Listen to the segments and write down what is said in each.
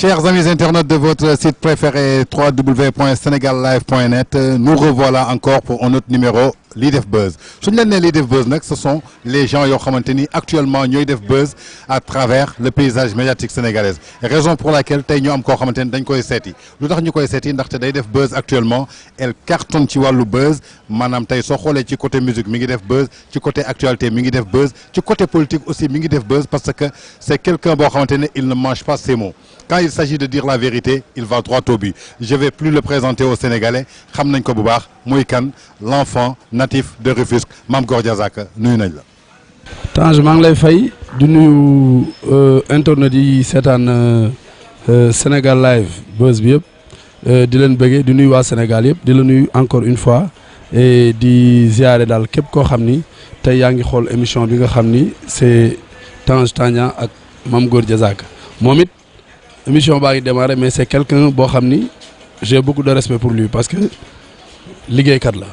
Chers amis internautes de votre site préféré www.senegallive.net, nous revoilà encore pour un autre numéro lii def buzz suñu leen nee lii def buzz nag ce sont les gens yoo xamante ni actuellement ñooy def buzz à travers le paysage médiatique sénégalais raison pour laquelle tey ñu am koo xamante ni dañ koy seeti lu tax ñu koy seeti ndaxte day def buzz actuellement elle cartonne ci wàllu buzz maanaam tey soo xoolee ci côté musique mi ngi def buzz ci côté actualité mi ngi def buzz ci côté politique aussi mi ngi def buzz parce que c'est quelqu'un boo xamante ne il ne mange pas ses mots quand il s'agit de dire la vérité il va droit au but je vais plus le présenter aux Sénégalais xam nañ ko bu baax muy kan l'enfant natif de Rufisque Mame Gor Diazaka nuyu nañ la. Tange maa ngi lay fay di nuyu internet yi seetaan Sénégal live buzz bi yëpp di leen bëggee di nuyu waa Sénégal yëpp di la nuyu encore une fois et di ziare daal képp koo xam ni tey yaa ngi xool émission bi nga xam ni c'est Tange Tandian ak Mame Gor Diazaka moom it émission baa ngi démarré mais c'est quelqu'un boo xam ni j'ai beaucoup de respect pour lui parce que liggéeykat la.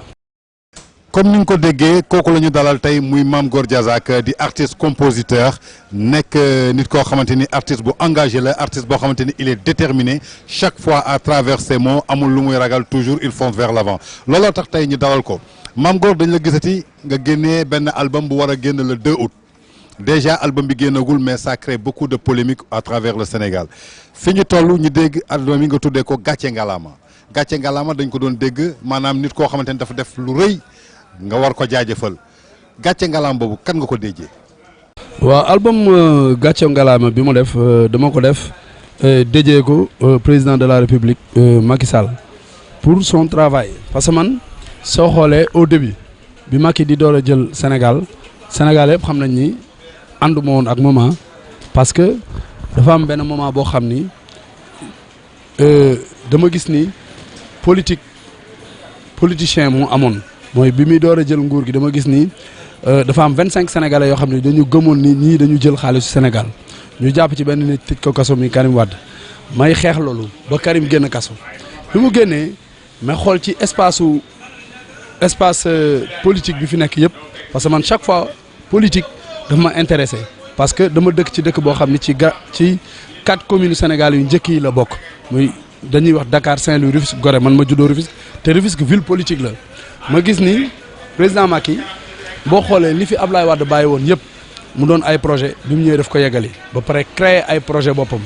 comme ni nga ko déggee kooku la ñu dalal tey muy Mame Gor Diazaka di artiste compositeur nekk nit koo xamante ni artiste bu engagé la artiste boo xamante ni il est déterminé chaque fois à travers ses mots amul lu muy ragal toujours il fonce vers l'avant looloo tax tey ñu dalal ko Mame Gor dañ la gisati nga génnee benn album bu war a génn le 2 août déjà album bi génnagul mais ça crée beaucoup de polémiques à travers le Sénégal fi ñu toll ñu dégg album yi nga tuddee ko gàcce ngalaama gàcce ngalaama dañ ko doon dégg maanaam nit koo xamante ni dafa def lu rëy nga war ko jaajëfal gàcce ngalaam boobu kan nga ko déjee. waaw album gàcce ngalaama bi mu def dama ko def déjee ko président de la République Macky Sall pour son travail parce que man soo xoolee au début bi Macky di door a jël Sénégal yëpp xam nañ ni ànduma woon ak moment parce que dafa am benn moment boo xam ni dama gis ni politicien mu amoon. mooy bi muy door a jël nguur gi dama gis ni dafa am 25 sénégalais yoo xam ne dañu gëmoon ni ñii dañu jël xaalisu Sénégal ñu jàpp ci benn nit tëj ko kaso mi Karim Wade may xeex loolu ba Karim génn kaso bi mu génnee mais xool ci espace politique bi fi nekk yëpp parce que man chaque fois politique dafa ma intéressé parce que dama dëkk ci dëkk boo xam ne ci 4 communes Sénégal yu njëkk yi la bokk muy dañuy wax Dakar Saint-Louis Rufisque Gorée man ma juddoo Rufisque te Rufisque ville politique la. ma gis ni président Macky boo xoolee li fi Ablaye Wade bàyyi woon yëpp mu doon ay projet bi mu ñëwee daf ko yeggali ba pare créer ay projet boppam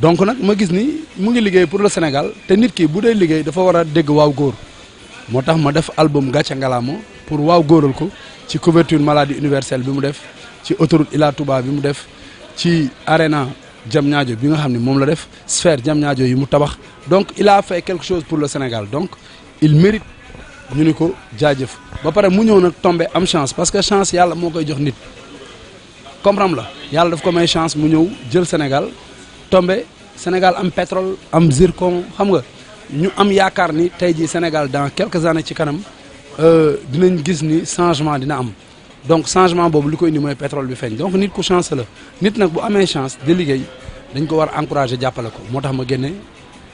donc nag ma gis ni mu ngi liggéey pour le Sénégal te nit ki bu dee liggéey dafa war a dégg waaw góor moo tax ma def album gàcce ngalaama pour waaw góoral ko ci couverture maladie universelle bi mu def ci autoroute Ila Touba bi mu def ci arena Diamniadio bi nga xam ne moom la def sphère Diamniadio yi mu tabax donc il a fait quelque chose pour le Sénégal donc il mérite ñu ni ko jaajëf ba pare mu ñëw nag tombé am chance parce que chance yàlla moo koy jox nit comprendre la yàlla daf ko may chance mu ñëw jël Sénégal tombé Sénégal am pétrole am zircon xam nga ñu am yaakaar ni tey jii Sénégal dans quelques années ci kanam dinañ gis ni changement dina am donc changement boobu li koy indi mooy pétrole bi feeñ donc nit ku chance la nit nag bu amee chance di liggéey dañ ko war a encourager jàppale ko moo tax ma génne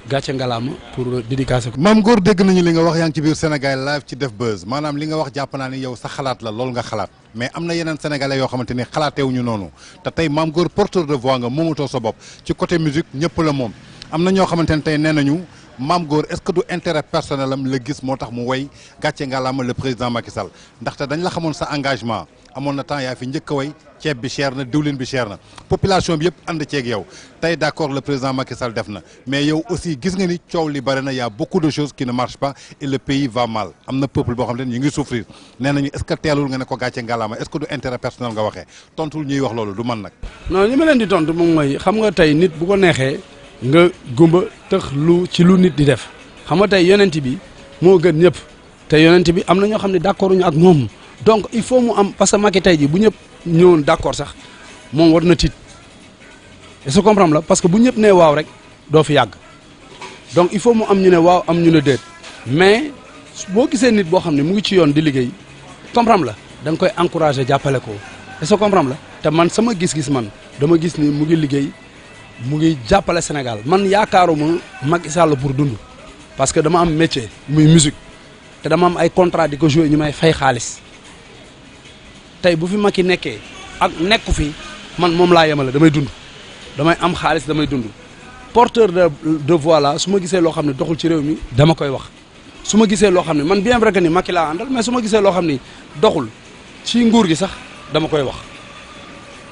gàcce ngalaama pour dédicacer ko. Mame Gor dégg nañu li nga wax yaa ngi ci biir Sénégal live ci def buzz maanaam li nga wax jàpp naa ni yow sa xalaat la loolu nga xalaat mais am na yeneen sénégalais yoo xamante ni xalaatewuñu noonu te tey Mame Gor porteur de voix nga moomatoo sa bopp ci côté musique ñëpp la moom am na ñoo xamante ne tey nee nañu Mame Gor est-ce que du intérêt personnel am la gis moo tax mu way gàcce ngalaama le président Macky Sall ndaxte dañ la xamoon sa engagement amoon na temps yaa fi njëkk a way ceeb bi cher na diwlin bi cher na population bi yëpp ànd ceeg yow tey d'accord le président Macky Sall def na mais yow aussi gis nga ni coow li bëri na y a beaucoup de choses qui ne marchent pas et le pays va mal am na peuple boo xam ne ñu ngi souffrir nee nañu est-ce que teelul nga ne ko gàcce ngalaama est-ce que du intérêt personnel nga waxee tontul ñuy wax loolu du man nag. non li ma leen di tontu moom mooy xam nga tey nit bu ko neexee nga gumba tëx lu ci lu nit di def xam nga tey yonent bi moo gën ñëpp te yonent bi am na ñoo xam ne d'accord ñu ak moom donc il faut mu am parce que Macky tey jii bu ñëpp ñëwoon d'accord sax moom war na tiit et se comprendre la parce que bu ñëpp nee waaw rek doo fi yàgg donc il faut mu am ñu ne waaw am ñu ne déet mais boo gisee nit boo xam ne mu ngi ci yoon di liggéey comprendre la da nga koy encourager jàppale ko et se comprendre la te man sama gis-gis man dama gis ni mu ngi liggéey mu ngi jàppale Sénégal man yaakaaruma Macky Sall pour dund parce que dama am métier muy musique te dama am ay contrat di ko jouer ñu may fay xaalis tey bu fi Macky nekkee ak nekku fi man moom laa yemale damay dund damay am xaalis damay dund porteur de voix la su ma gisee loo xam ne doxul ci réew mi dama koy wax su ma gisee loo xam ne man bien vrai que ni Macky laa àndal mais su ma gisee loo xam ni doxul ci nguur gi sax dama koy wax.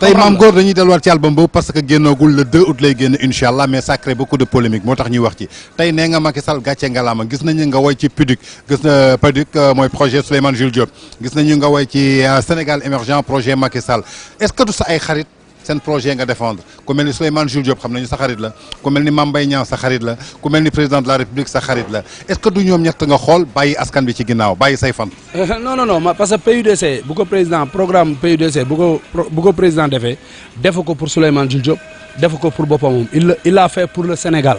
tey Mame Gor dañuy delluwaat ci album boobu parce que génnoogul le 2 août lay génn incha allah mais ça crée beaucoup de polémique moo tax ñuy wax ci tey nee nga Macky Sall gàcce ngalaama gis nañu nga woy ci PUDIC gis na PUDIC mooy projet Souleymane Jules Diop gis nañu nga woy ci Sénégal émergent projet Macky Sall est-ce que du sa ay xarit seen projet nga défendre ku mel ni Souleymane Jules Diop xam nañu sa xarit la ku mel ni Mame Mbaye Niang sa xarit la ku mel ni président de la République sa xarit la est-ce que du ñoom ñett nga xool bàyyi askan bi ci ginnaaw bàyyi say fan. non parce que PUDC bu ko président programme PUDC bu ko président defee defu ko pour Souleymane Jules Diop defu ko pour boppam moom il l'a fait pour le Sénégal.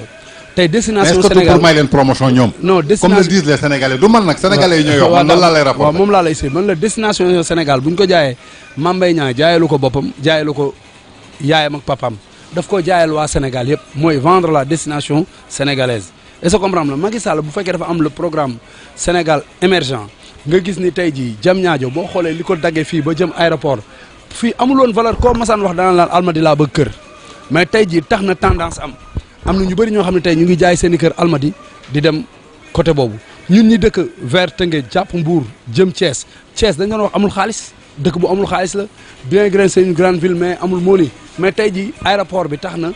tey destination Sénégal est-ce que pour may leen promotion ñoom. non destination comme le disent les Sénégalais du man nag Sénégalais yi ñooy wax man loolu laa lay rapport. waaw moom laa lay man la destination Sénégal bu ñu ko jaayee Mame Mbaye Niang jaayalu ko boppam jaayalu ko yaayam ak papaam daf ko jaayal waa Sénégal yëpp mooy vendre la destination sénégalaise est-ce que comprendre la Macky Sall bu fekkee dafa am le programme Sénégal émergent nga gis ni tey jii Diamniadio boo xoolee li ko daggee fii ba jëm aéroport fii amuloon valeur koo masaan wax dana laan Almadies laa bëgg kër mais tey jii tax na tendance am na ñu bëri ñoo xam ne tey ñu ngi jaay seen i kër Almadies di dem côté boobu ñun ñi dëkk vers Tëngéej jàpp Mbour jëm Thiès dañ doon wax amul xaalis dëkk bu amul xaalis la bien que c'est une grande ville mais amul moo ni mais tey jii aéroport bi tax na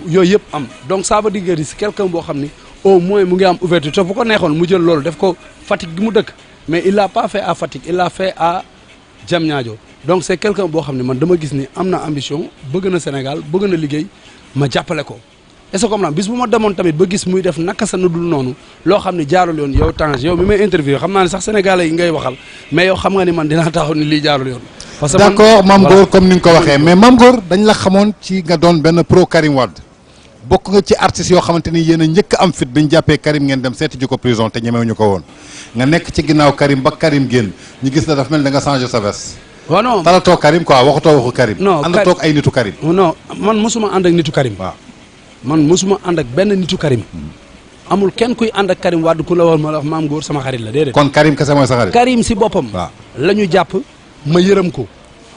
yooyu yëpp am donc ça veut dire que c'est quelqu'un boo xam ni au moins mu ngi am ouverture te bu ko neexoon mu jël loolu def ko Fatick gi mu dëkk mais il l'a pas fait à Fatick il l'a fait à Diamniadio donc c'est quelqu'un boo xam ne man dama gis ni am na ambition bëgg na Sénégal bëgg na liggéey ma jàppale ko est-ce que comme na bis bu ma demoon tamit ba gis muy def naka sa nudul noonu loo xam ne jaarul yoon yow Tange yow mi may interview xam naa ne sax sénégalais yi ngay waxal mais yow xam nga ni man dinaa taxaw ni lii jaarul yoon. parce que d'accord Mame Gor comme ni nga ko waxee mais Mame Gor dañ la xamoon ci nga doon benn pro Karim Wade bokk nga ci artistes yoo xamante ni yéen a njëkk am fit bi ñu jàppee Karim ngeen dem seeti ji ko prison te ñemewuñu ko woon nga nekk ci ginnaaw Karim ba Karim génn ñu gis la dafa mel da nga changé sa veste. waaw non talatoo Karim quoi waxutoo waxu Karim. non ànd toog ay nitu Karim. non man mosuma ànd ak nitu Karim. waaw man mosuma ànd ak benn nitu Karim. amul kenn kuy ànd ak Karim Wade ku la wax ma la wax Mame Gor sama xarit la déedéet. kon Karim kese mooy sa xarit. Karim si boppam. waaw la ñu jàpp ma yërëm ko.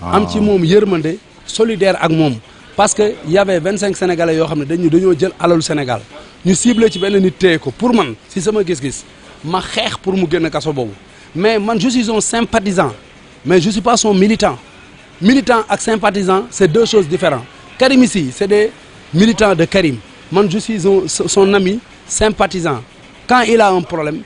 am ci moom yërmande solidaire ak moom. parce que y avait 25 sénégalais yoo xam ne dañoo jël alalu Sénégal ñu ciblé ci benn nit téye ko pour man si sama gis-gis ma xeex pour mu génn kaso boobu mais man je suis un sympathisant mais je suis pas son militant ak sympathisant c'est deux choses différentes Karim ici c'est des militants de Karim man je suis son ami sympathisant quand il a un problème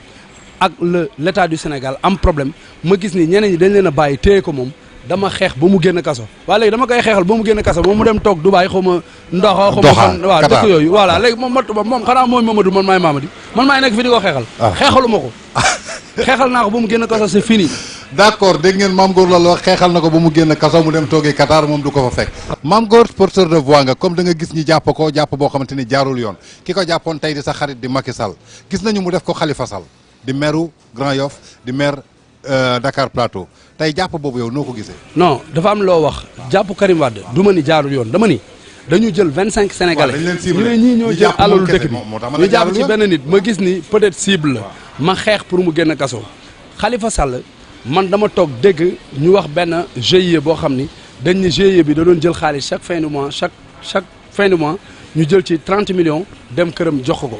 ak l'état du Sénégal am problème ma gis ni ñeneen ñi dañ leen a bàyyi téye ko moom dama xeex ba mu génn kaso waaye léegi dama koy xeexal ba mu génn kaso moom mu dem toog Dubaï xaw ma ndox xaw ma waaw dëkk yooyu voilà léegi moom moom xanaa mooy Mamadou man maay Mamadi man maay nekk fi di ko xeexal xeexalu ma ko xeexal naa ko ba mu génn kaso c'est fini d'accord dégg ngeen Mame Gor loolu wax xeexal na ko ba mu génn kaso mu dem toogee Qatar moom du ko fa fekk Mame Gor porteur de voix nga comme da nga gis ñi jàpp ko jàpp boo xamante ni jaarul yoon ki ko jàppoon tey di sa xarit di Macky Sall gis nañu mu def ko Khalifa Sall di maire Grand Yoff di maire Dakar Plateau tey jàpp boobu yow noo ko gisee. non dafa am loo wax jàpp Karim Wade du ma ni jaarul yoon dama ni dañu jël 25 sénégalais ñu ne ñii ñoo jël alalu dëkk bi ñu jàpp ci benn nit ma gis ni peut-être cible la ma xeex pour mu génn kaso Khalifa Sall man dama toog dégg ñu wax benn GIE boo xam ni dañ ne GIE bi da doon jël xaalis chaque fin du mois chaque fin du mois ñu jël ci 30 millions dem këram jox ko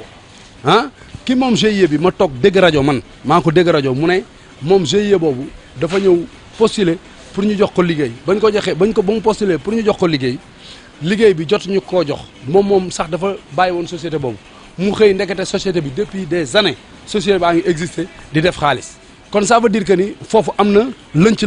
ah ki moom GIE bi ma toog dégg rajo man maa ko dégg rajo mu ne moom GIE boobu dafa ñëw postuler pour ñu jox ko liggéey bañ ko joxee ba mu postuler pour ñu jox ko liggéey bi jotuñu koo jox moom sax dafa bàyyi woon société boobu mu xëy ndekete société bi depuis des années société baa ngi existé di def xaalis kon ça veut dire que ni foofu am na lënc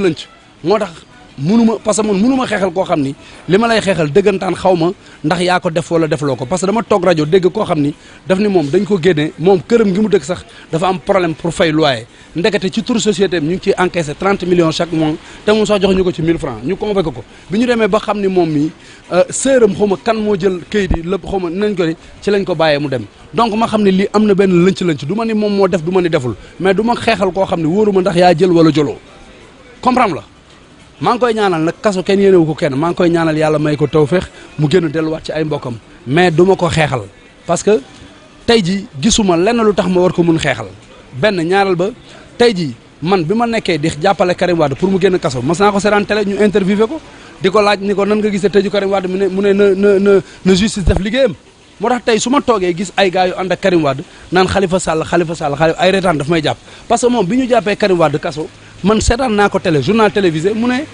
moo tax munuma parce que man munuma xeexal koo xam ni li ma lay xeexal dëggantaan xaw ma ndax yaa ko def wala defloo ko parce que dama toog rajo dégg koo xam ni daf ni moom dañ ko génne moom këram gi mu dëkk sax dafa am problème pour fay loyer ndekete ci turu société am ñu ngi ciy encaissé 30 millions chaque mois te moom sax jox ñu ko ci 1000 francs ñu convoqué ko bi ñu demee ba xam ni moom mi sëram xaw ma kan moo jël këyit yi lépp xaw ma nañ ko ci lañ ko bàyyee mu dem donc ma xam ne lii am na benn lënc du ma ni moom moo def du ma ni deful mais du ma xeexal koo xam ne wóoruma ndax yaa jël wala jëloo comprendre la maa ngi koy ñaanal nag kaso kenn yéenewu ko kenn maa ngi koy ñaanal yàlla may ko tawféex mu gën a delluwaat ci ay mbokkam mais du ma ko xeexal parce que tey ji gisuma lenn lu tax ma war ko mun xeexal benn ñaaral ba tey ji man bi ma nekkee di jàppale Karim Wade pour mu génn kaso mas naa ko seetaan télé ñu interviewé ko di ko laaj ni ko nan nga gisee tëju Karim Wade mu ne na justice def liggéeyam moo tax tey su ma toogee gis ay gars yu ànd ak Karim Wade naan Khalifa Sall ay reetaan daf may jàpp parce que moom bi ñu jàppee Karim Wade kaso man seetaan naa ko télé journal télévisé mu ne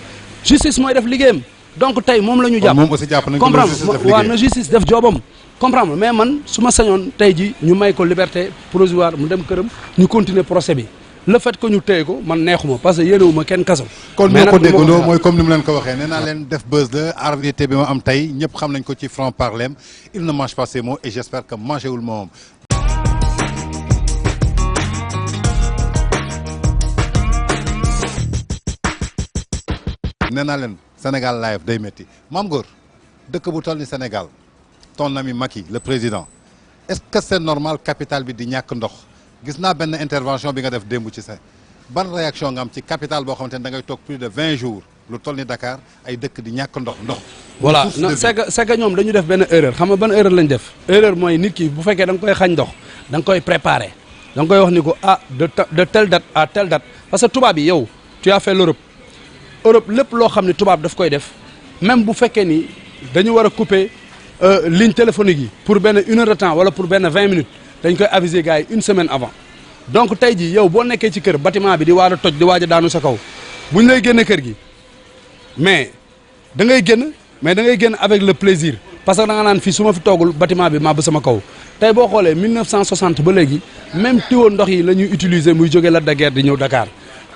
justice mooy def liggéeyam donc tey moom la ñu jàpp moom aussi jàpp nañ ko comprendre waaw na justice def joobam comprendre mais man su ma sañoon tey ji ñu may ko liberté provisoire mu dem këram ñu continuer procès bi le fait que ñu téye ko man neexuma parce que yéenewuma kenn kaso kon ñoo ko déggandoo mooy comme ni mu leen ko waxee nee naa leen def buzz la arbitre bi ma am tey ñëpp xam nañ ko ci franc parler il ne mange pas ses mots et j'espère que mangé wul moom nee naa leen Sénégal live day métti Mame Gor dëkk bu toll ni Sénégal ton ami Macky le président est-ce que c'est normal capitale bi di ñàkk ndox gis naa benn intervention bi nga def démb ci sa ban réaction nga am ci capitale boo xamante ne da ngay toog plus de 20 jours lu toll ni Dakar ay dëkk di ñàkk ndox. voilà non c'est que ñoom dañu def benn erreur xam nga ban erreur lañ def. erreur mooy nit ki bu fekkee da nga koy xañ ndox da nga koy préparer da nga koy wax ni ko de telle date à telle date parce que tubaab yi yow tu as fait l'Europe lépp loo xam ne tubaab daf koy def même bu fekkee ni dañu war a couper ligne téléphonique yi pour benn 1 heure de temps wala pour benn 20 minutes. dañ koy aviser gars yi 1 semaine avant donc tey jii yow boo nekkee ci kër bâtiment bi di waaj a toj di waaj a daanu sa kaw bu ñu lay génne kër gi mais da ngay génn avec le plaisir parce que da nga naan fii su ma fi toogul bâtiment bi màbb sama kaw tey boo xoolee 1960 ba léegi même tuyau ndox yi la ñuy utiliser muy jógee Lac de Guiers di ñëw Dakar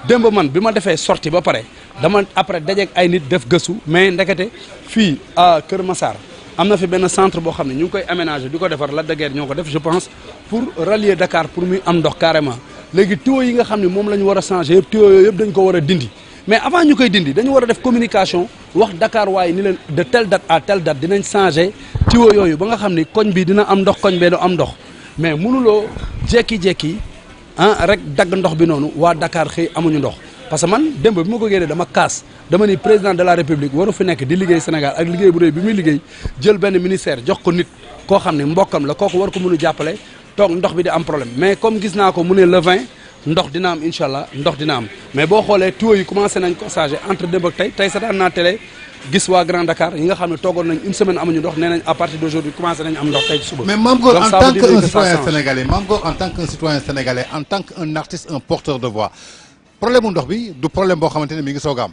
démb man bi ma defee sortie ba pare dama après dajeeg ay nit def gëstu mais ndekete fii à Kër Massar am na fi benn centre boo xam ne ñu ngi koy aménager di ko defar Lac de Guiers ñoo ko def je pense pour rallier Dakar pour muy am ndox carrément léegi tuyaux yi nga xam ne moom la ñu war a changer yëpp tuyaux yooyu yëpp dañ ko war a dindi mais avant ñu koy dindi dañu war a def communication wax Dakar waaye ni leen de telle date à telle date dinañ changer tuyaux yooyu ba nga xam ni koñ bi dina am ndox koñ bee du am ndox mais mënuloo jekki-jekki rek dagg ndox bi noonu waa Dakar xëy amuñu ndox parce que man démb bi ma ko génnee dama kaas dama ni président de la république waru fi nekk di liggéey Sénégal ak liggéey bu rëy bi muy liggéey jël benn ministère jox ko nit koo xam ne mbokkam la kooku war ko mën a jàppale toog ndox bi di am problème mais comme gis naa ko mu ne le 20 ndox dina am incha allah ndox dina am mais boo xoolee tuyaux yi commencé nañ ko changer entre démb ak tey seetaan naa télé gis waa Grand Dakar yi nga xam ne toogoon nañ une semaine amuñu ndox nee nañ à partir d'aujourd'hui commencé nañ am ndox tey ci suba. mais Mame Gor en tant qu'un citoyen sénégalais Mame Gor en tant qu'un citoyen sénégalais en tant qu'un artiste un porteur de voix problème mu ndox bi du problème boo xamante ne mi ngi soog a am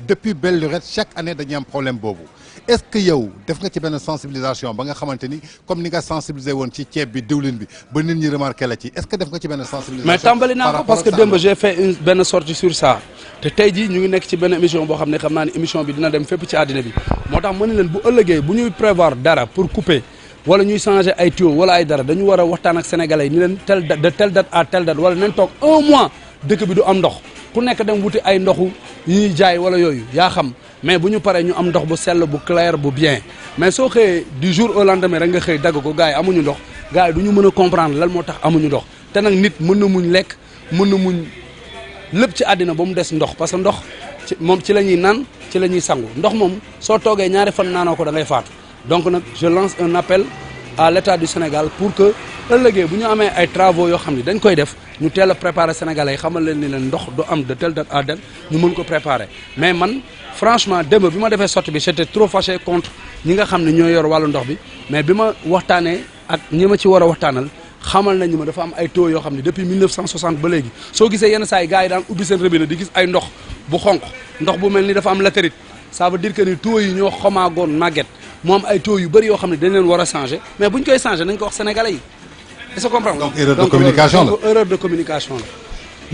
depuis belle lurette chaque année dañuy am problème boobu est-ce que yow def nga ci benn sensibilisation ba nga xamante ni comme ni nga sensibiliser woon ci ceeb bi diwlin bi ba nit ñi remarqué la ci est-ce que def nga ci benn sensibilisation. mais tàmbali naa ko parce que démb j'ai fait benn sortie sur ça te tey jii ñu ngi nekk ci benn émission boo xam ne xam naa ne émission bi dina dem fépp ci àddina bi moo tax ma ne leen bu ëllëgee bu ñuy prévoir dara pour couper wala ñuy changer ay tuyaux wala ay dara dañu war a waxtaan ak sénégalais yi ni leen de telle date à telle date wala nañ toog 1 mois dëkk bi du am ndox ku nekk dem wuti ay ndoxu yi ñuy jaay wala yooyu yaa xam mais bu ñu paree ñu am ndox bu sell bu clair bu bien mais soo xëyee du jour au lendemain rek nga xëy dagg ko gars yi amuñu ndox gars yi du ñu mën a comprendre lan moo tax amuñu ndox te nag nit mën na muñ lekk mën na muñ lépp ci àddina ba mu des ndox parce que ndox ci moom ci la ñuy naan ci la ñuy sangu ndox moom soo toogee ñaari fan naanoo ko da ngay faatu donc nag je lance un appel à l'État du Sénégal pour que ëllëgee bu ñu amee ay travaux yoo xam ne dañ koy def ñu teel a préparer Sénégalais yi xamal leen ni leen ndox du am de telle date à telle ñu mën ko préparer mais man franchement démb bi ma defee sortie bi j'étais trop fâché contre ñi nga xam ne ñoo yor wàllu ndox bi mais bi ma waxtaanee ak ñi ma ci war a waxtaanal xamal nañu ma dafa am ay taux yoo xam ne depuis 1960 ba léegi soo gisee yenn saa yi gars yi daan ubbi seen robinet di gis ay ndox bu xonq ndox bu mel ni dafa am latérite ça veut dire que ni taux yi ñoo xomaagoon màgget mu am ay taux yu bëri yoo xam ne dañ leen war a changer mais bu ñu koy changer nañ ko wax sénégalais yi est-ce que comprendre donc erreur de communication la erreur de communication la.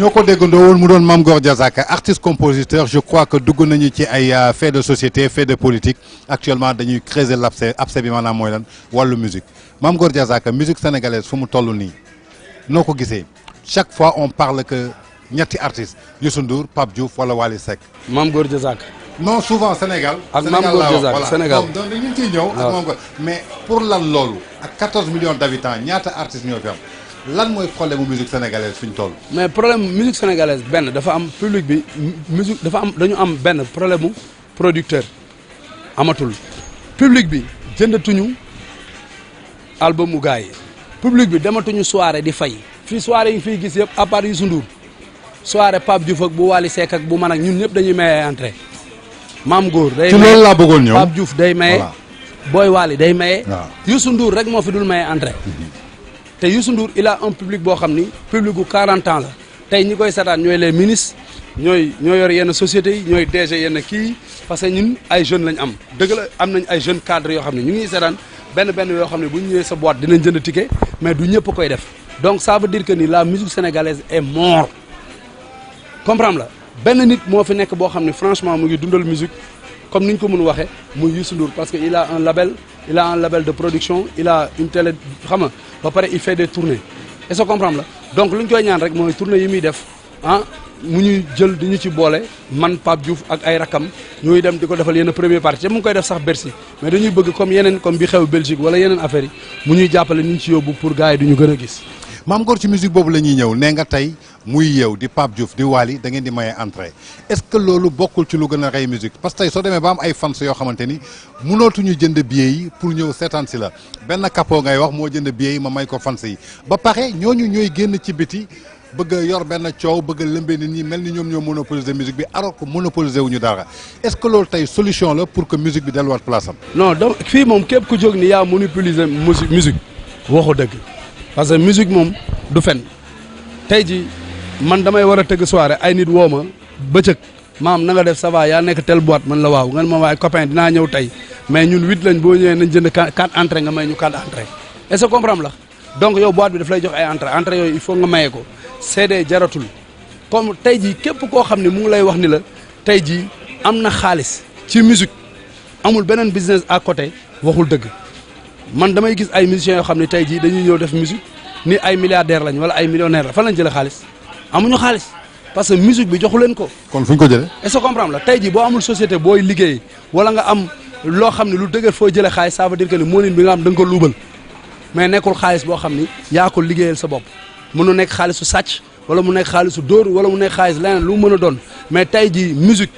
ñoo ko déggandoo woon mu doon Mame Gor Diazaka artiste compositeur je crois que dugg nañu ci ay fait de société fait de politique actuellement dañuy creuser l'abcès bi maanaam mooy lan wàllu musique Mame Gor Diazaka musique sénégalaise fu mu toll nii noo ko gisee chaque fois on parle que ñetti artistes Youssou Ndour Pape Diouf wala Wally Seck. Mame Gor Diazaka. non souvent Sénégal. ak Mame Gor Diazaka Sénégal donc dañu ciy ñëw. ak Mame Gor mais pour lan loolu ak 14 millions d'habitants ñaata artistes ñoo fi am. lan mooy problème mu musique sénégalaise fi ñu toll. mais problème musique sénégalaise benn dafa am public bi musique dafa am dañu am benn problème mu producteur amatul public bi jëndatuñu album mu gars yi public bi dematuñu soirée di fay fii soirée yi fii gis yëpp à part Youssou Ndour soirée Pape Diouf ak bu Wally Seck ak bu man ak ñun ñëpp dañuy maye entrée Mame Gor day ci loolu laa bëggoon ñëw Pape Diouf day maye Boy Wally day maye. waaw Youssou Ndour rek moo fi dul maye entrée. te Youssou Ndour il a un public boo xam ni public gu 40 ans la tey ñi koy seetaan ñooy les ministres ñoo yor yenn sociétés yi ñooy DG yenn kii parce que ñun ay jeunes lañ am dëgg la am nañ ay jeunes cadres yoo xam ne ñu ngi seetaan benn yoo xam ne bu ñu ñëwee sa boîte dinañ jënd ticket mais du ñëpp koy def donc ça veut dire que ni la musique sénégalaise est morte comprendre la benn nit moo fi nekk boo xam ne franchement mu ngi dundal musique comme ni ñu ko mën waxee muy Youssou Ndour parce que il a un label de production il a une télé xam nga ba pare il fait des tournées est-ce que comprendre la donc lu ñu koy ñaan rek mooy tournée yi muy def ah mu ñuy jël di ñu ci boole man Pape Diouf ak ay rakam ñuy dem di ko defal yenn première partie te mu ngi koy def sax Bercy mais dañuy bëgg comme bi xew Belgique wala yeneen affaires yi mu ñuy jàppale ni ñu ci yóbbu pour gars yi du ñu gën a gis. Mame Goor ci musique boobu la ñuy ñëw nee nga tey muy yow di Pape Diouf di Wally da ngeen di maye entrée est-ce que loolu bokkul ci lu gën a rey musique parce que tey soo demee ba am ay fans yoo xamante ni mënootuñu jënd billet yi pour ñëw seetaan si la benn capot ngay wax moo jënd billet yi ma may ko fans yi ba pare ñooñu ñooy génn ci biti bëgg a yor benn coow bëgg a lëmbee nit ñi mel ni ñoom ñoo monopoliser musique bi alors que monopoliser wuñu dara est-ce que loolu tey solution la pour que musique bi delluwaat place am. non donc fii moom képp ku jóg ni yaa monopoliser musique waxu dëgg parce que musique moom du fen tey ji man damay war a tëgg soirée ay nit woo ma bëccëg maam na nga def ça va yaa nekk tel boîte man la waaw nga ne ma waaye copain dinaa ñëw tey mais ñun 8 lañ boo ñëwee nañ jënd 4 entrées nga may ñu 4 entrées est-ce que comprendre la donc yow boîte bi daf lay jox ay entrées yooyu il faut nga maye ko CD jaratul comme tey jii képp koo xam ne mu ngi lay wax ni la tey jii am na xaalis ci musique amul beneen business à côté waxul dëgg man damay gis ay musiciens yoo xam ne tey jii dañuy ñëw def musique ni ay milliardaires lañ wala ay millionnaires la fan lañ jëlee xaalis amuñu xaalis parce que musique bi joxu leen ko. kon fu ñu ko jëlee. est-ce que comprendre la tey jii boo amul société booy liggéey wala nga am loo xam ne lu dëgër foo jëlee xaalis ça veut dire que ni moo leen bi nga am da nga ko luubal mais nekkul xaalis boo xam ni yaa ko liggéeyal sa bopp mën na nekk xaalisu sàcc wala mu nekk xaalisu dóor wala mu nekk xaalis leneen lu mu mën a doon mais tey jii musique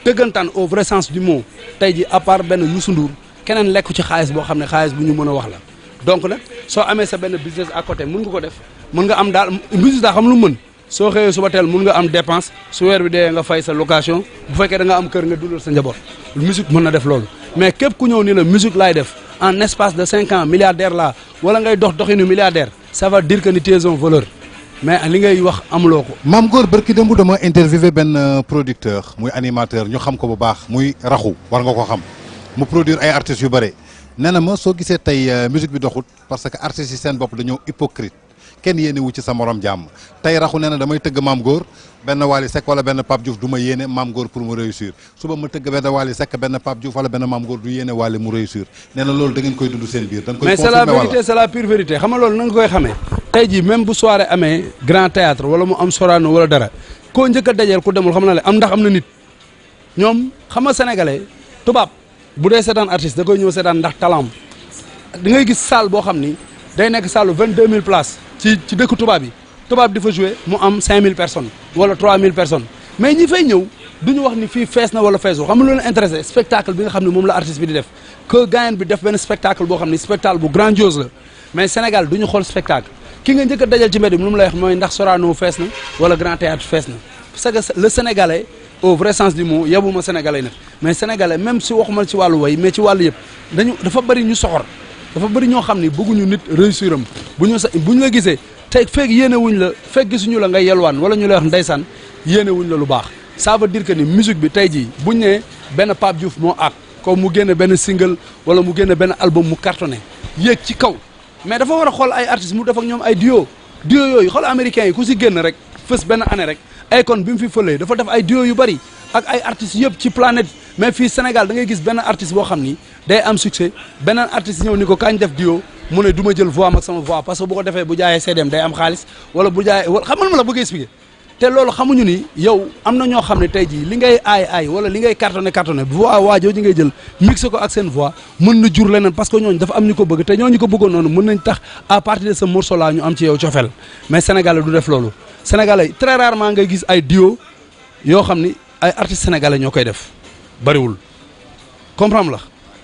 dëggantaan au vrai sens du mot tey jii à part benn Youssou Ndour keneen lekku ci xaalis boo xam ne xaalis bu ñu mën a wax la donc nag soo amee sa benn business à côté mën nga ko def mën nga am daal business daa xam lu mën soo xëyee suba teel mën nga am dépense su weer bi dee nga fay sa location bu fekkee da nga am kër nga dundal sa njaboot musique mën na def loolu mais képp ku ñëw ni la musique laay def en espace de 5 ans milliardaire la wala ngay doxinu milliardaire ça veut dire que ni tu es un voleur mais li ngay wax amuloo ko. Mame Goor barki démb dama interviewé benn producteur muy animateur ñu xam ko bu baax muy raxu war nga ko xam mu produire ay artistes yu bëre nee na ma soo gisee tey musique bi doxut parce que artistes yi seen bopp dañoo hypocrite kenn yéene wu ci sa morom jàmm tey raxu nee na damay tëgg Mame Goor benn Wally Seck wala benn Pape Diouf du ma yéene Mame Goor pour mu réussir suba ma tëgg benn Wally Seck benn Pape Diouf wala benn Mame Goor du yéene Wally mu réussir nee na loolu da ngeen koy dund seen biir. da nga koy mais c'est la vérité c'est la pure vérité xam nga loolu na nga koy xamee tey jii même bu soirée amee grand théâtre wala mu am Sorano wala dara koo njëkk a dajeel ku demul xam na le am ndax am na nit ñoom xam nga sénégalais tubaab bu dee seetaan artiste da koy ñëw seetaan ndax talent da ngay gis salle boo xam ni day nekk salle 22000 places ci dëkk tubaab yi tubaab di fa jouer mu am 5000 personnes wala 3000 personnes mais ñi fay ñëw duñu wax ni fii fees na wala feesul xam nga lu leen intéressé spectacle bi nga xam ne moom la artiste bi di def que gayen bi def benn spectacle boo xam ne spectacle bu grandiose la mais Sénégal duñu xool spectacle ki nga njëkk a dajal ci mbedd bi lu mu lay wax mooy ndax Sorano fees na wala Grand Théâtre fees na parce que le Sénégalais au vrai sens du mot yabuma Sénégalais nag mais Sénégalais même si waxuma ci wàllu way mais ci wàllu yëpp dafa bëri ñu soxor dafa bëri ñoo xam ni bëgguñu nit réussir am bu ñu la gisee tey fekk yéene wuñ la fekk gisuñu la ngay yelwaan wala ñu lay wax ndeysaan yéene wuñ la lu baax ça veut dire que ni musique bi tey jii buñ ne benn Pape Diouf moo ak comme mu génne benn single wala mu génne benn album mu cartonné yéeg ci kaw mais dafa war a xool ay artistes mu def ak ñoom ay duo yooyu xool américains yi ku si génn rek fës benn année rek Akon bi mu fi fëlee dafa def ay duo yu bëri ak ay artistes yëpp ci planète mais fii Sénégal da ngay gis benn artiste boo xam ni day am succès beneen artiste ñëw ni ko kañ def duo mu ne du ma jël voix am ak sama voix parce que bu ko defee bu jaayee CDM day am xaalis wala bu jaayee wala xamal ma la bëgg expliquer te loolu xamuñu ni yow am na ñoo xam ne tey jii li ngay aay wala li ngay cartonné voix waa jooju ngay jël mixé ko ak seen voix mën na jur leneen parce que ñooñu dafa am ñu ko bëgg te ñooñu ko bëggoon noonu mën nañ tax à partir de ce morceau là ñu am ci yow cofeel mais Sénégalais du def loolu Sénégalais très rarement ngay gis ay duo yoo xam ni ay artistes sénégalais ñoo koy def bariwul comprendre la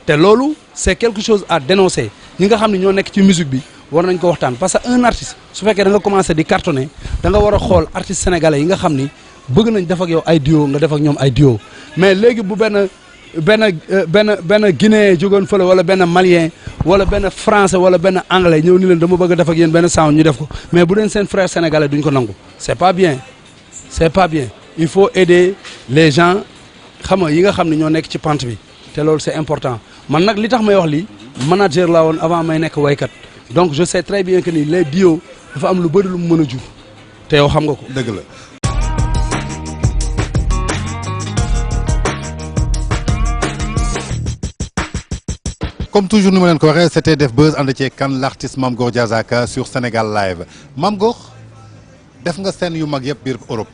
te loolu c'est quelque chose à dénoncer ñi nga xam ne ñoo nekk ci musique bi war nañ ko waxtaan parce que un artiste su fekkee da nga commencé di cartonner da nga war a xool artistes sénégalais yi nga xam ni bëgg nañ def ak yow ay duo nga def ak ñoom ay duo mais léegi bu benn benn Guinéen jógoon fële wala benn Malien wala benn français wala benn anglais ñëw ni leen dama bëgg a def ak yéen benn sound ñu def ko mais bu deen seen frère sénégalais duñ ko nangu c'est pas bien il faut aider les gens xam nga yi nga xam ne ñoo nekk ci pente bi te loolu c'est important man nag li tax may wax lii manager laa woon avant may nekk waykat donc je sais très bien que ni les duos dafa am lu bëri lu mu mën a jur te yow xam nga ko. dëgg la. comme toujours ni ma leen ko waxee c'était Def Buzz ànd ci kan l'artiste Mame Goor Diazaka sur Sénégal Live Mame Goor def nga scène yu mag yëpp biir Europe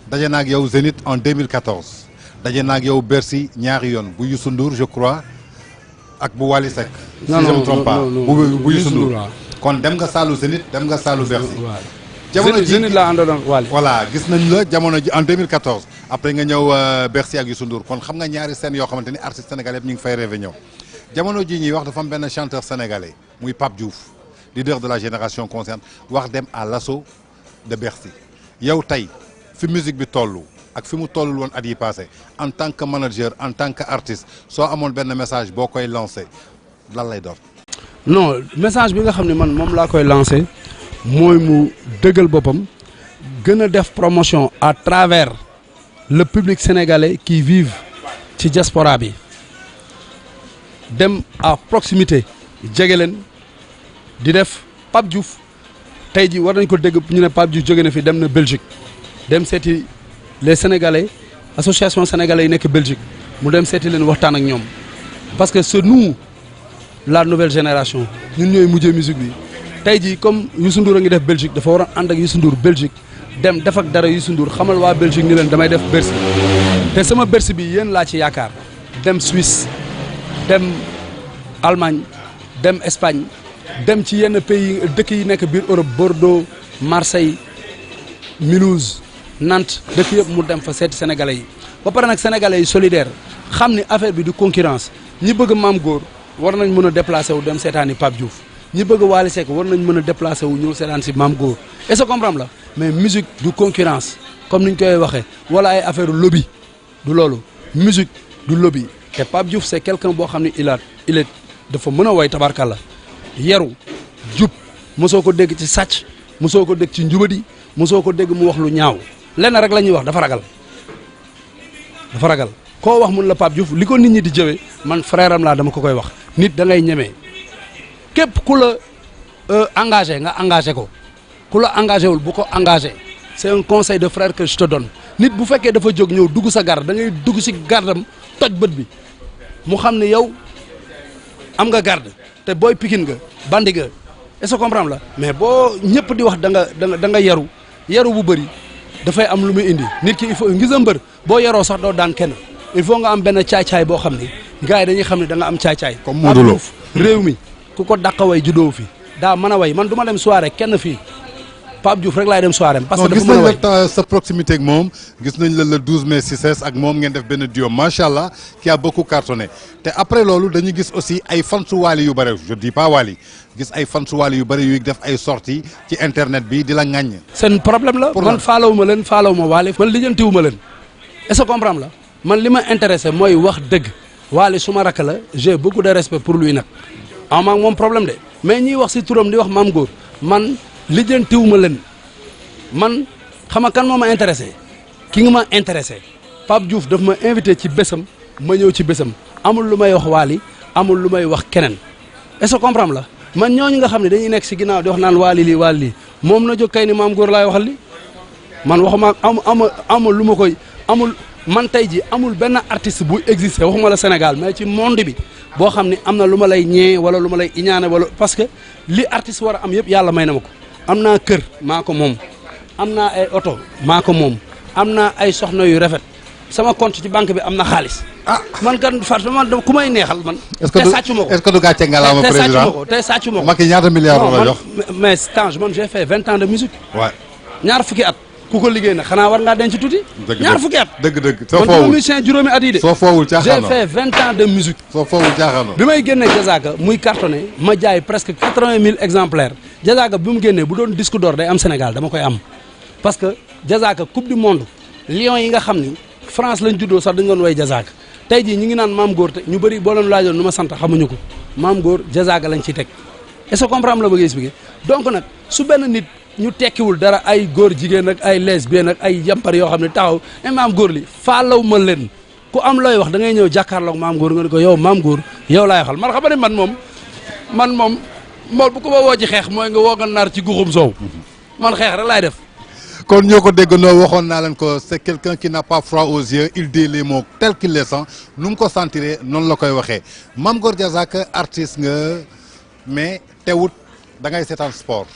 daje na ak yow Zénith en 2014 daje na ak yow Bercy ñaari yoon bu Youssou Ndour je crois ak bu Wally Seck. si je me trompe pas bu Youssou Ndour kon dem nga saalu Zénith dem nga saalu Bercy. jamono ji Zénith laa àndoon ak Wally. voilà gis nañ la jamono ji en 2014 après nga ñëw Bercy ak Youssou Ndour kon xam nga ñaari scènes yoo xamante ni artistes sénégalais yëpp ñu ngi fay rêvé ñëw. jamono ji ñuy wax dafa am benn chanteur sénégalais muy Pape Diouf leader de la génération consciente wax dem à l'assaut de Bercy yow tey fi musique bi toll ak fi mu tollul woon at yi passé en tant que manager en tant que artiste soo amoon benn message boo koy lancé lan lay doon. non message bi nga xam ne man moom laa koy lancé mooy mu dëggal boppam gën a def promotion à travers le public sénégalais qui vive ci diaspora bi. dem à proximité jege leen di def Pape Diouf tey ji war nañ ko dégg ñu ne Pape Diouf jóge na fi dem na Belgique dem seeti les sénégalais association sénégalais yi nekk Belgique mu dem seeti leen waxtaan ak ñoom parce que c'est nous la nouvelle génération ñun ñooy mujjee musique bi tey ji comme Youssou Ndour a ngi def Belgique dafa war a ànd ak Youssou Ndour Belgique dem def ak dara Youssou Ndour xamal waa Belgique ni leen damay def Bercy te sama Bercy bi yéen laa ci yaakaar dem Suisse dem Allemagne dem Espagne dem ci yenn pays dëkk yi nekk biir Europe Bordeaux Marseille Mulhouse Nantes dëkk yëpp mu dem fa seeti sénégalais yi ba pare nag sénégalais yi solidaire xam ni affaire bi du concurrence ñi bëgg Mame Goor war nañ mën a déplacé wu dem seetaani Pape Diouf ñi bëgg Wally Seck war nañ mën a déplacé wu ñëw seetaan si Mame Goor est-ce que comprendre la mais musique du concurrence comme niñ koy waxee wala ay affaire lobby du loolu musique du lobby. te Pape Diouf c'est quelqu'un boo xam ne il est dafa mën a woy tabarkalla yaru jub mosoo ko dégg ci sàcc mosoo ko dégg ci njubadi mosoo ko dégg mu wax lu ñaaw lenn rek la ñuy wax dafa ragal koo wax mun la Pape Diouf li ko nit ñi di jëwee man frère am laa dama ko koy wax nit da ngay ñemee képp ku la engagé nga engagé ko ku la engagé wul bu ko engagé c'est un conseil de frère que je te donne nit bu fekkee dafa jóg ñëw dugg sa garde da ngay dugg si gardam toj bët bi mu xam ne yow am nga garde te booy pikin nga bandi nga est-ce que comprendre la mais boo ñëpp di wax da nga yaru bu bëri dafay am lu muy indi nit ki il faut ngis a mbër boo yaroo sax doo daan kenn il faut nga am benn caay-caay boo xam ni gars yi dañuy xam ne da nga am caay-caay. comme Modou Lo réew mi ku ko dàq way juddoo fi daa mën a way man du ma dem soirée kenn fii Pape Diouf rek laay dem soirée parce que dafa mën a way gis nañ la sa proximité ak moom gis nañ la le 12 mai 6 ak moom ngeen def benn duo macha allah qui a beaucoup cartonné te après loolu dañuy gis aussi ay fansu Wally yu bëri je dis pas Wally gis ay fansu Wally yu bëri yuy def ay sorties ci internet bi di la ŋaññ. seen problème la man faalawuma leen faalawuma Wally man lijjantiwuma leen est-ce que comprendre la man li ma intéressé mooy wax dëgg Wally suma rakk la j'ai beaucoup de respect pour lui nag am ak moom problème de mais ñiy wax si turam di wax Mame Goor man lijjantiwuma leen man xam nga kan moo ma intéressé ki nga ma intéressé Pape Diouf daf ma invité ci bésam ma ñëw ci bésam amul lu may wax Wally amul lu may wax keneen est-ce que comprendre la man ñooñu nga xam ne dañuy nekk si ginnaaw di wax naan Wally lii Wally lii moom na jóg kay ni Mame Goor laay waxal li man waxuma amul lu ma koy amul man tey ji amul benn artiste bu existé waxuma la Sénégal mais ci monde bi boo xam ne am na lu ma lay ñee wala lu ma lay iñaane wala parce que li artiste war a am yëpp yàlla may na ma ko am naa kër maa ko moom am naa ay oto maa ko moom am naa ay soxna yu rafet sama compte ci banque bi am na xaalis. man kan Fatou man ku may neexal man. te sàccu ma ko est-ce que du gàcce ngalaama président te sàccu ma ko. Macky ñaata milliards la jox. mais Tange man j'ai fait 20 ans de musique. waay ñaar fukki at. ku ko liggéey nag xanaa war ngaa denc tuuti. ñaar fukki at. dëgg soo man foowul musicien juróomi at yi de. soo foowul caaxaanoo j'ai fait 20 ans de musique. soo foowul caaxaanoo. bi may génnee Diazaka muy cartonné ma jaay presque 80 000 exemplaires Diazaka bi mu génnee bu doon disque d'or day am Sénégal dama koy am parce que Diazaka coupe du monde Lions yi nga xam ni France lañ juddoo sax dañu doon way Diazaka tey jii ñu ngi naan Maam Góor te ñu bëri boo leen laajoon nu ma sant xamuñu ko Maam Góor Diazaka lañ ciy teg est-ce que comprendre la bëgg expliquer donc nag su benn nit ñu tekkiwul dara ay góor jigéen ak ay lesbienne ak ay yampar yoo xam ne taxaw ne Maam Góor li faalaw ma leen ku am looy wax da ngay ñëw jàkkaarloog Maam Góor nga ne ko yow Maam Góor yow laay waxal man xam ne man moom bu ko ma woo ci xeex mooy nga woo nga naar ci guxum soow man xeex rek laay def. kon ñoo ko déggandoo waxoon naa leen ko c'est quelqu'un qui n'a pas froid aux yeux il dit les mots tels qu'il les sent nu mu ko sentiree noonu la koy waxee Mame Gor Diazaka artiste nga mais teewut da ngay seetaan sport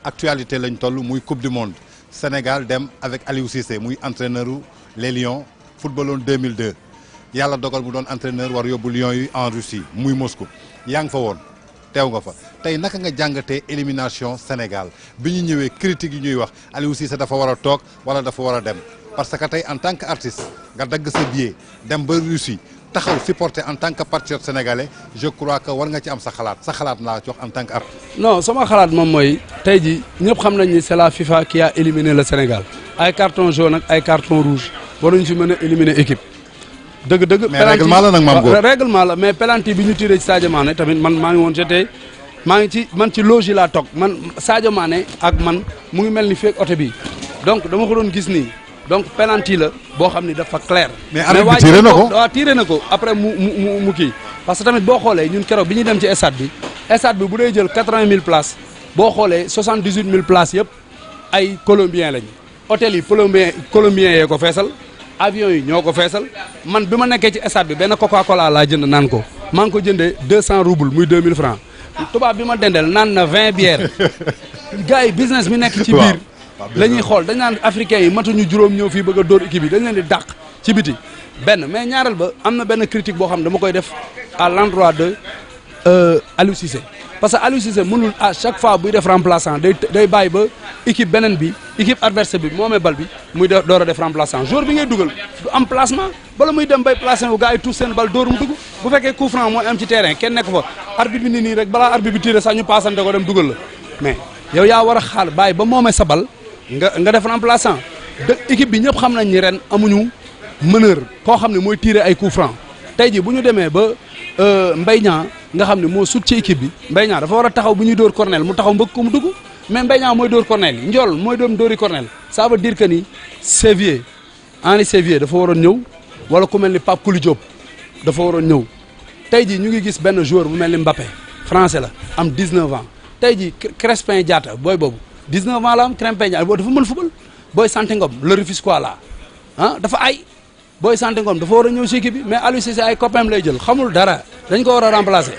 actualité lañ toll muy coupe du monde Sénégal dem avec Aliou Cissé muy entraîneur les Lions footballoon 2002 yàlla dogal mu doon entraîneur war yóbbu Lions yi en Russie muy Moscou yaa ngi fa woon teew nga fa tey naka nga jàngatee élimination Sénégal bi ñu ñëwee critique yi ñuy wax Aliou Cissé dafa war a toog wala dafa war a dem parce que tey en tant que artiste nga dagg sa billet dem ba Russie taxaw supporter en tant que patriote sénégalais je crois que war nga ci am sa xalaat laa ci wax en tant que artiste. non sama xalaat moom mooy tey ji ñëpp xam nañ ni c'est la FIFA qui a éliminé le Sénégal ay carton jaune ak ay carton rouge waruñu fi mën a éliminer équipe. dëgg mais règlement la nag Mame Gor règlement la mais penalty bi ñu tiré ci Sadio Mané tamit man maa ngi woon ci loge laa toog man Sadio Mané ak man mu ngi mel ni feek oto bi donc dama ko doon gis nii donc penalty la boo xam ni dafa clair. mais arbitre bi tiré na ko waaw tiré na ko après mu kii parce que tamit boo xoolee ñun keroog bi ñuy dem ci stade bi bu dee jël 80 000 places boo xoolee 78 000 places yëpp ay colombiens lañ hôtel yi colombiens yee ko feesal. avion yi ñoo ko feesal man bi ma nekkee ci stade bi benn Coca-Cola laa jënd naan ko maa ngi ko jëndee 200 roubles muy 2000 francs tubaab bi ma dendel naan na 20 bières gars yi business mi nekk ci biir la ñuy xool dañ naan africains yi matuñu juróom ñëw fii bëgg a dóor équipe yi dañ leen di dàq ci biti benn mais ñaareel ba am na benn critique boo xam ne dama koy def à l'endroit de Aliou Cissé parce que Aliou Cissé mënul à chaque fois buy def remplaçant day bàyyi ba équipe beneen bi équipe adversaire bi moomee bal bi muy door a def remplaçant joueur bi ngay dugal du am placement bala muy dem bay placé wu gars yi tous seen bal dóor mu dugg bu fekkee coup franc mooy am ci terrain kenn nekk fa arbitre bi nii rek balaa arbitre bi tiré sax ñu paasante ko dem dugal la mais yow yaa war a xaar bàyyi ba moomee sa bal nga def remplaçant de équipe bi ñëpp xam nañ ni ren amuñu meneur koo xam ne mooy tiré ay coup franc tey ji bu ñu demee ba Mbaye Niang nga xam ne moo sut ci équipe bi Mbaye Niang dafa war a taxaw bu ñuy dóor cornel mu taxaw mbëgg ko mu dugg mais Mbaye Niang mooy dóor cornel yi njool mooy doon dóori cornel ça veut dire que ni Sévier Henri Sévier dafa waroon ñëw wala ku mel ni Pape Kouli Diop dafa waroon ñëw tey jii ñu ngi gis benn joueur bu mel ni Mbappé français la am 19 ans tey jii Crespin Diatta booy boobu 19 ans la am Crespin Diatta boobu dafa mën football booy Santé Ngom le Rufisquois la dafa ay booy Santé Ngom dafa war a ñëw si équipe bi mais Aliou Cissé ay copains lay jël xamul dara dañ ko war a remplacer.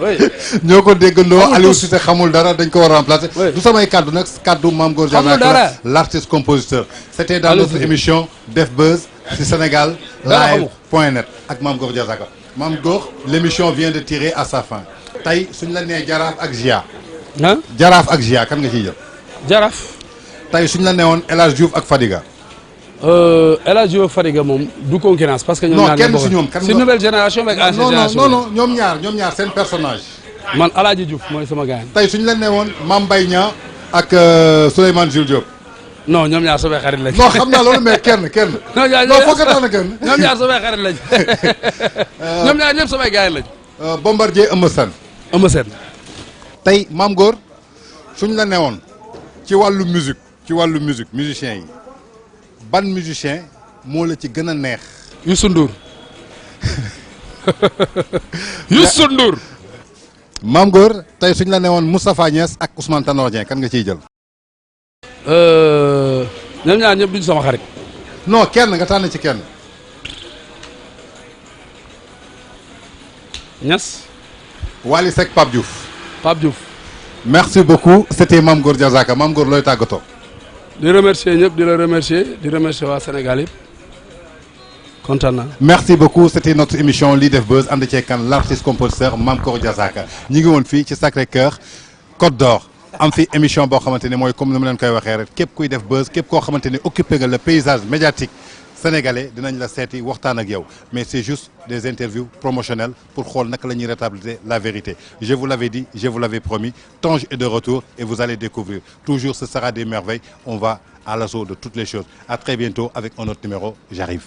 oui ñoo ko déggandoo Aliou Cissé xamul dara dañ ko war a remplacer. du samay kaddu nag kaddu Mame Gor Diazaka l'artiste compositeur. c'était dans notre émission Def Buzz ci Sénégal live.net ak Mame Gor Diazaka. Mame Gor l'émission vient de tirer à sa fin tey suñ la nee Jaraaf ak Gia. Jaraaf ak Gia kan nga ciy jël. Jaraaf. tey suñ la nee woon El Hadj Diouf ak Fadiga. El Hadj Diouf Fadiga moom du concurrence parce que ñoom ñaar kenn si ñoom kan si nouvelle génération avec ancienne génération non ñoom ñaar seen personnage. man El Hadj Diouf mooy sama gars. tey suñu la nee woon Mame Mbaye Niang ak Souleymane Jules Diop. non ñoom ñaar samay xarit lañ. non xam naa loolu mais kenn. non foog nga tax na kenn. ñoom ñaar samay xarit lañ. ñoom ñaar ñëpp samay gars lañ. Bombardier Eumeu Sène. tey Mame Gor suñu la nee woon ci wàllu musique musiciens yi. ban musicien moo la ci gën a neex. Youssou Ndour. Youssou Ndour. Mame Gor tey suñ la ne woon Moustapha Niasse ak Ousmane Tanor Dieng kan nga ciy jël. ñoom ñaar ñëpp duñ sama xarit. non kenn nga tànn ci kenn. Niasse. Wally Seck Pape Diouf. merci beaucoup c'était Mame Gor Diazaka Mame Gor looy tàggatoo. di remercier ñëpp di remercier waa Sénégal yëpp kontaan naa. merci beaucoup c'était notre émission lii def buzz ànd ceeg kan l'artiste compositeur Mame Gor Diazaka ñi ngi woon fii ci Sacré-Cœur Côte d'Or am fi émission boo xamante ne mooy comme ni ma leen koy waxee rek képp kuy def buzz képp koo xamante ne occupé nga le paysage médiatique sénégalais dinañ la seeti waxtaan ak yow mais c'est juste des interviews promotionnelles pour xool naka la ñuy rétablir la vérité je vous l'avais dit je vous l'avais promis Tange est de retour et vous allez découvrir toujours ce sera des merveilles on va à l'assaut de toutes les choses à très bientôt avec un autre numéro j'arrive